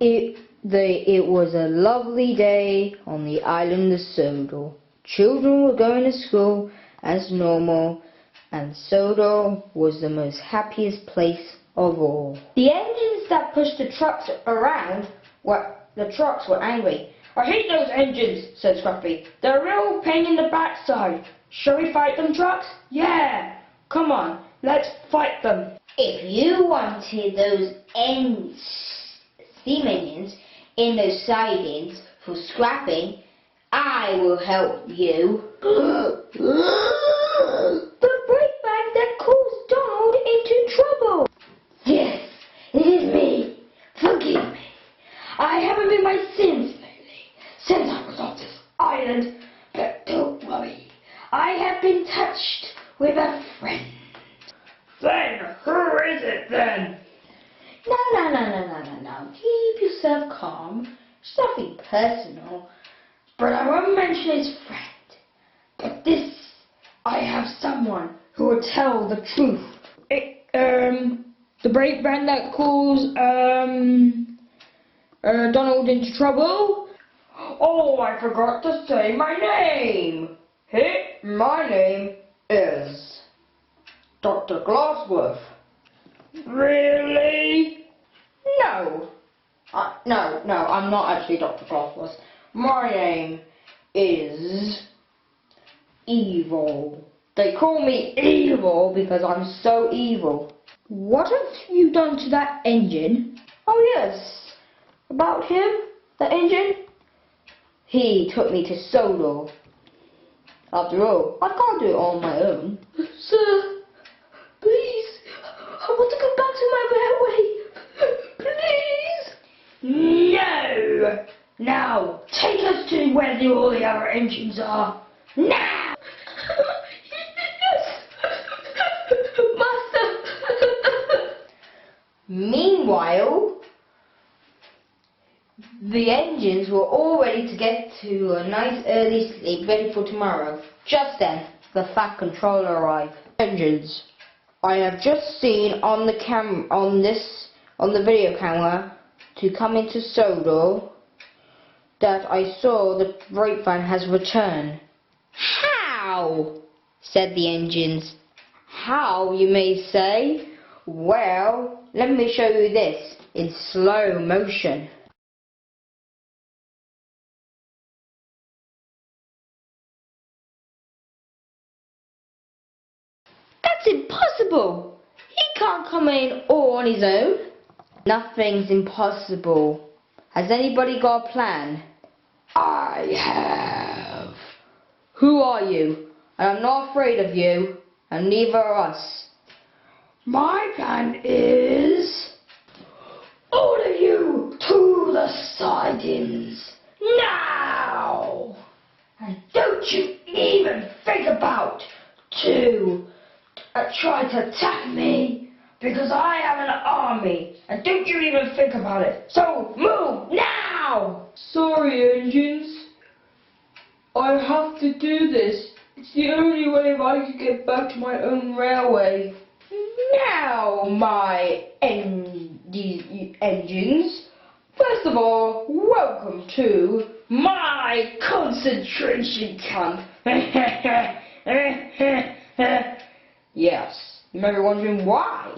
It was a lovely day on the island of Sodor. Children were going to school as normal, and Sodor was the most happiest place of all. The engines that pushed the trucks around, the trucks were angry. "I hate those engines," said Scruffy. "They're a real pain in the backside. Shall we fight them, trucks?" "Yeah! Come on, let's fight them." If you wanted those steam engines in those sidings for scrapping, I will help you. The Breakvan that caused Donald into trouble. Yes, it is me. Forgive me. I haven't been my sins lately, since I was off this island. But don't worry, I have been touched with a friend. Then who is it then? No. Keep yourself calm. It's nothing personal. But I won't mention his friend. But this, I have someone who will tell the truth. The Breakvan that caused Donald into trouble? Oh, I forgot to say my name. My name is Dr. Glassworth. Really? No, I'm not actually Dr. Glassworth. My name is Evil. They call me Evil because I'm so evil. What have you done to that engine? Oh yes, about him, the engine. He took me to Sodor. After all, I can't do it on my own. Sir, please, I want to go back to my railway. Please. No. Now, take us to where all the other engines are. Now. Yes. Master. Meanwhile, the engines were all ready to get to a nice early sleep, ready for tomorrow. Just then, the Fat Controller arrived. Engines, I have just seen on the video camera to come into Sodor that I saw the Breakvan has returned. How? Said the engines. How, you may say? Well, let me show you this in slow motion. That's impossible! He can't come in all on his own. Nothing's impossible. Has anybody got a plan? I have. Who are you? I'm not afraid of you, and neither are us. My plan is all of you to the sidings now, and don't you even think about to try to attack me, because I have an army, and don't you even think about it. So move now. Sorry, engines. I have to do this. It's the only way I can get back to my own railway. Now, my engines. First of all, welcome to my concentration camp. Yes, you may be wondering why.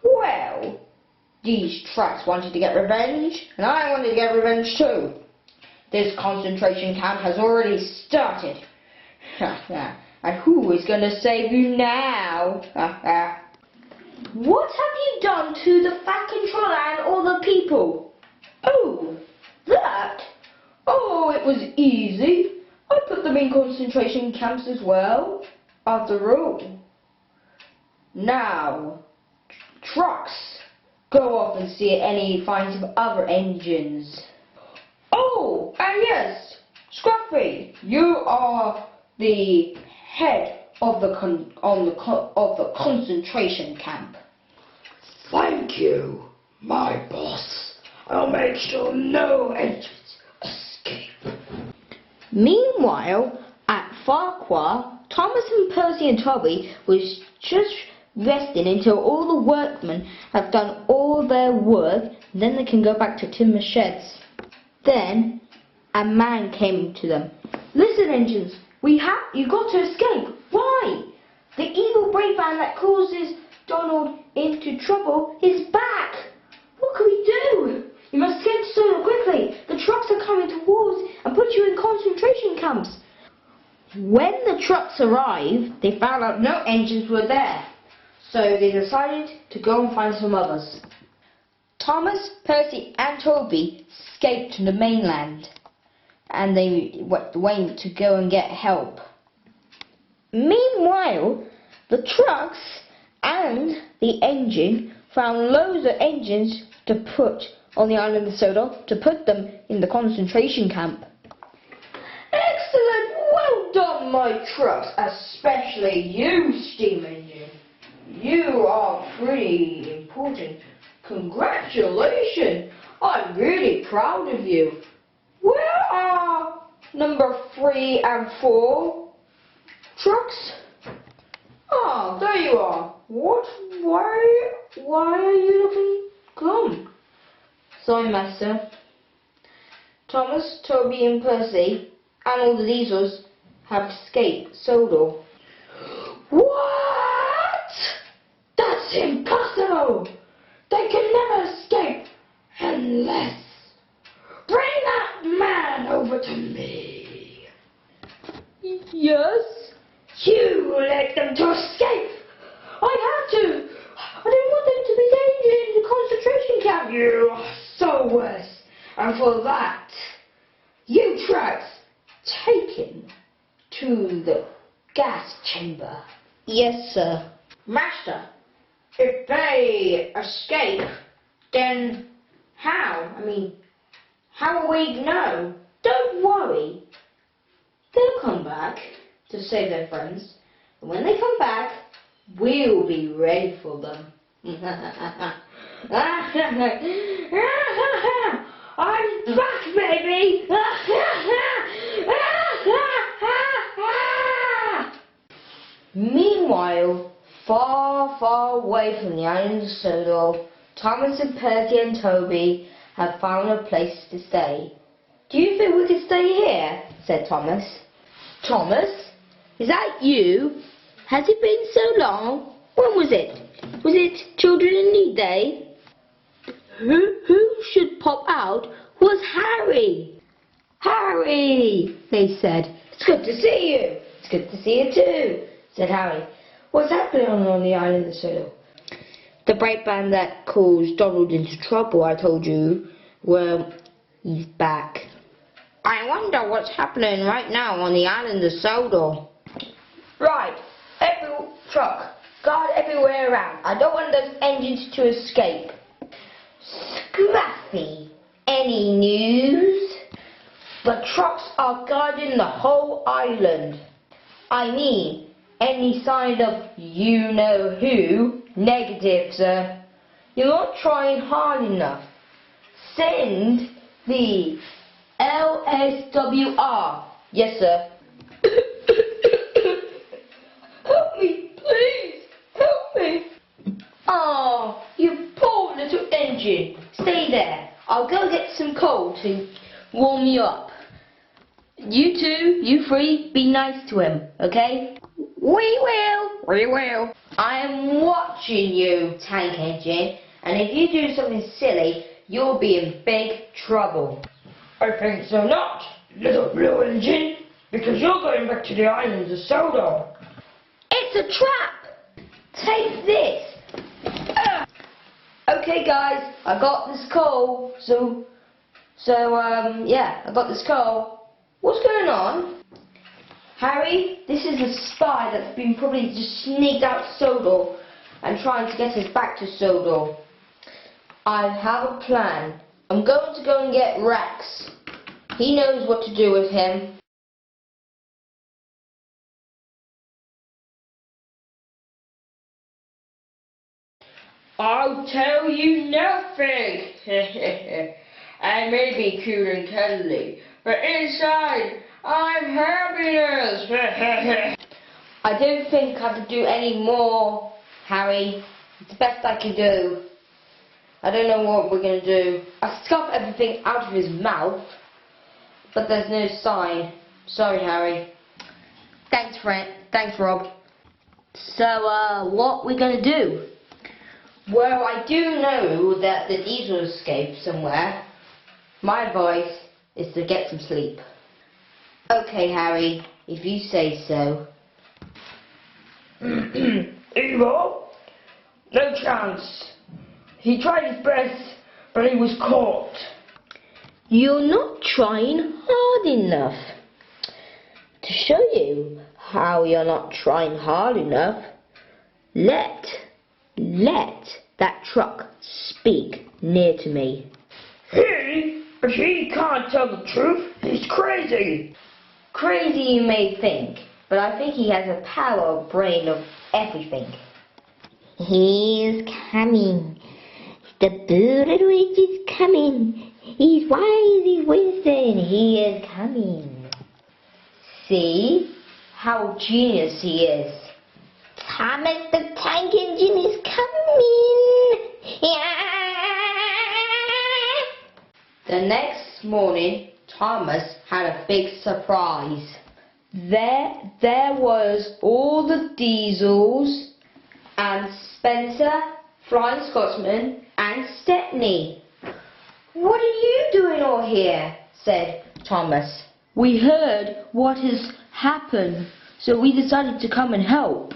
Well, these tracks wanted to get revenge, and I wanted to get revenge too. This concentration camp has already started. And who is going to save you now? What have you done to the Fat Controller and all the people? Oh, that? Oh, it was easy. I put them in concentration camps as well, after all. Now, trucks, go off and find some other engines. Oh, and yes, Scruffy, you are the head of the concentration camp. Thank you, my boss. I'll make sure no engines escape. Meanwhile, at Farquhar, Thomas and Percy and Toby was resting until all the workmen have done all their work, then they can go back to timber sheds. Then a man came to them. Listen, engines, you got to escape. Why? The evil Breakvan that causes Donald into trouble is back. What can we do? You must escape to Sodor quickly. The trucks are coming towards and put you in concentration camps. When the trucks arrived, they found out no engines were there. So they decided to go and find some others. Thomas, Percy and Toby escaped to the mainland. And they went to go and get help. Meanwhile, the trucks and the engine found loads of engines to put on the island of Sodor, to put them in the concentration camp. Excellent! Well done, my trucks, especially you, steam engine. You are pretty important. Congratulations! I'm really proud of you. Where are number 3 and 4 trucks? Oh, there you are. What? Why are you looking glum? Sorry, Master. Thomas, Toby and Percy and all the diesels have escaped Sodor. What? That's impossible! They can never escape unless... Bring that man over to me. Yes? You let them to escape. I have to. I don't want them to be dangerous in the concentration camp. You are so worse. And for that, you trucks taken to the gas chamber. Yes, sir. Master, if they escape, then how? How will we know? Don't worry. They'll come back to save their friends. And when they come back, we'll be ready for them. I'm back, baby! Meanwhile, far, far away from the island of Sodor, Thomas and Percy and Toby have found a place to stay. Do you think we could stay here? Said Thomas. Thomas, is that you? Has it been so long? When was it? Was it Children in Need Day? Who should pop out was Harry. Harry, they said. It's good to see you. It's good to see you too, said Harry. What's happening on the island of Sodor? The Breakvan that caused Donald into trouble, I told you, well, he's back. I wonder what's happening right now on the island of Sodor. Right, every truck, guard everywhere around. I don't want those engines to escape. Scruffy, any news? The trucks are guarding the whole island. I mean, any sign of you-know-who? Negative, sir. You're not trying hard enough. Send the LSWR. Yes, sir. Help me, please. Help me. Oh, you poor little engine. Stay there. I'll go get some coal to warm you up. You two, you three, be nice to him, okay? We will. We will. I am watching you, tank engine, and if you do something silly, you'll be in big trouble. I think so not, little blue engine, because you're going back to the islands of Sodor. It's a trap! Take this! Okay guys, I got this coal, yeah, I got this coal. What's going on? Harry, this is a spy that's been probably just sneaked out to Sodor and trying to get us back to Sodor. I have a plan. I'm going to go and get Rex. He knows what to do with him. I'll tell you nothing. I may be cute and cuddly, but inside I'm happiness. I don't think I could do any more Harry, it's the best I can do. I don't know what we're going to do. I scuffed everything out of his mouth, but there's no sign. Sorry, Harry. Thanks, Rob. So, what we going to do? Well, I do know that the diesel escaped somewhere. My advice is to get some sleep. Okay, Harry, if you say so. Evil? No chance. He tried his best, but he was caught. You're not trying hard enough. To show you how you're not trying hard enough, let that truck speak near to me. But he can't tell the truth. He's crazy. Crazy you may think, but I think he has a power brain of everything. He's coming. The Buddha Witch is coming. He's wise, he's wisdom. He is coming. See how genius he is. Thomas the Tank Engine is coming. The next morning, Thomas had a big surprise. There was all the Diesels and Spencer, Flying Scotsman and Stepney. What are you doing all here? Said Thomas. We heard what has happened, so we decided to come and help.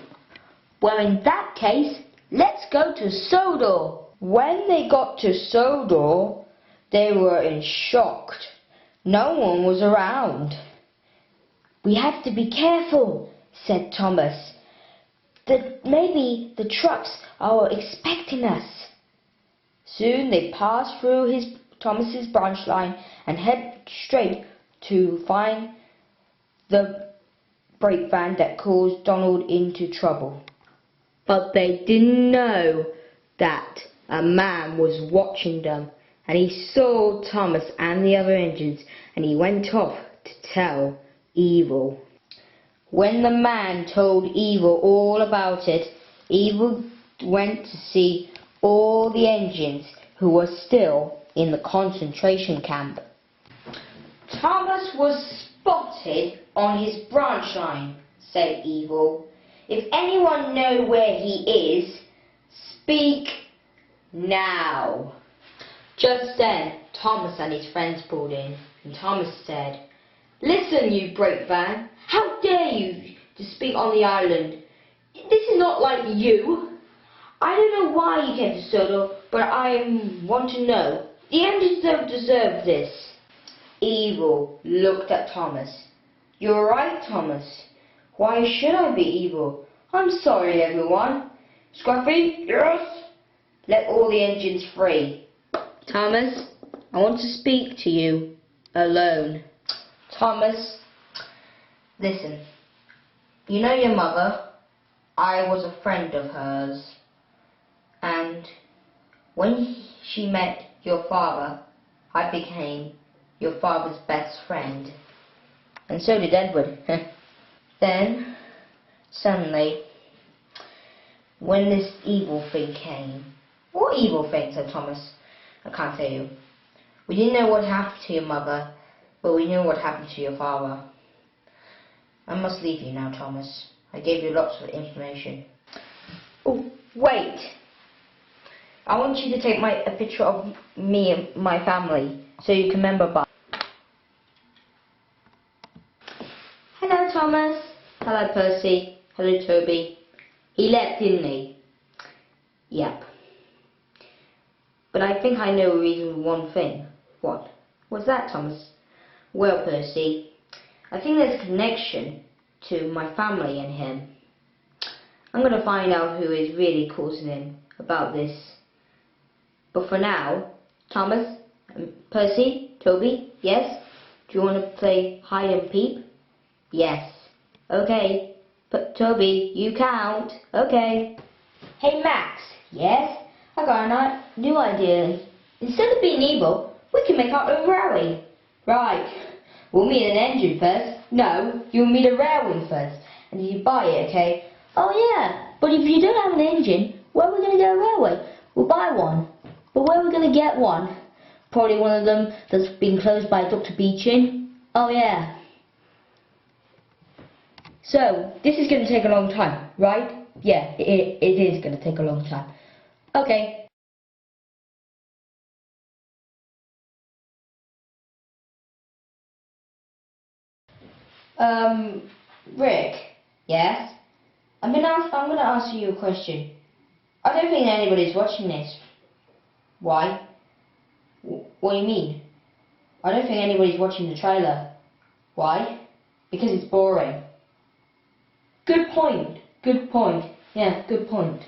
Well, in that case, let's go to Sodor. When they got to Sodor, they were in shock. No one was around. We have to be careful, said Thomas. Maybe the trucks are expecting us. Soon they passed through Thomas's branch line and head straight to find the Breakvan that caused Donald into trouble. But they didn't know that a man was watching them, and he saw Thomas and the other engines, and he went off to tell Evil. When the man told Evil all about it, Evil went to see all the engines who were still in the concentration camp. Thomas was spotted on his branch line, said Evil. If anyone knows where he is, speak now. Just then, Thomas and his friends pulled in, and Thomas said, Listen, you Breakvan, how dare you to speak on the island? This is not like you. I don't know why you came to Sodor, but I want to know. The engines don't deserve this. Evil looked at Thomas. You're right, Thomas. Why should I be evil? I'm sorry, everyone. Scruffy? Yes? Let all the engines free. Thomas, I want to speak to you alone. Thomas, listen. You know your mother? I was a friend of hers. And when she met your father, I became your father's best friend. And so did Edward. Then, suddenly, when this evil thing came... What evil thing? Said Thomas. I can't tell you. We didn't know what happened to your mother, but we knew what happened to your father. I must leave you now, Thomas. I gave you lots of information. Oh, wait! I want you to take a picture of me and my family, so you can remember by. Hello, Thomas. Hello, Percy. Hello, Toby. He left, didn't he? Yep. But I think I know a reason for one thing. What? What's that, Thomas? Well, Percy, I think there's a connection to my family and him. I'm going to find out who is really causing him about this. But for now, Thomas, Percy, Toby, yes? Do you want to play hide and peep? Yes. Okay. Toby, you count. Okay. Hey, Max. Yes? I got a new idea. Instead of being evil, we can make our own railway. Right. We'll meet an engine first. No, you'll meet a railway first. And you buy it, okay? Oh yeah, But if you don't have an engine, where are we going to get a railway? We'll buy one. But where are we going to get one? Probably one of them that's been closed by Dr. Beechin. Oh yeah. So, this is going to take a long time, right? Yeah, it is going to take a long time. Okay. Rick? Yes? I'm gonna ask you a question. I don't think anybody's watching this. Why? What do you mean? I don't think anybody's watching the trailer. Why? Because it's boring. Good point. Good point. Yeah, good point.